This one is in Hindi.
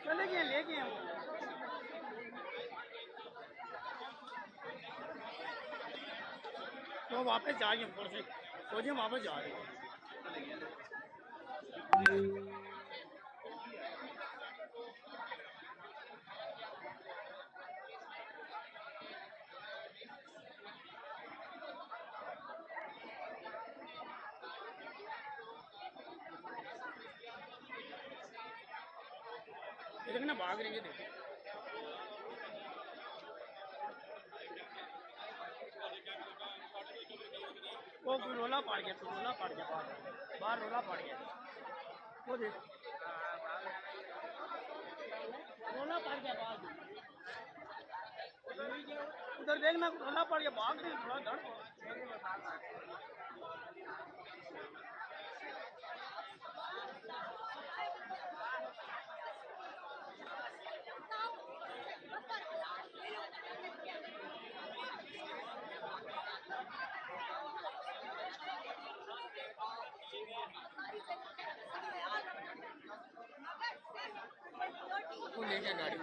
चले गए, ले गए वो। तो वापस जा रही ऊपर से, फौजी वापस जा रही है। देखना भाग रही है, देखो वो रोला पड़ गया, तो रोला पड़ गया बाहर, बाहर रोला पड़ गया। वो देख रोला पड़ गया बाहर, उधर देखना रोला पड़ गया, भाग रही थोड़ा धड़। वो ले गया गाड़ी।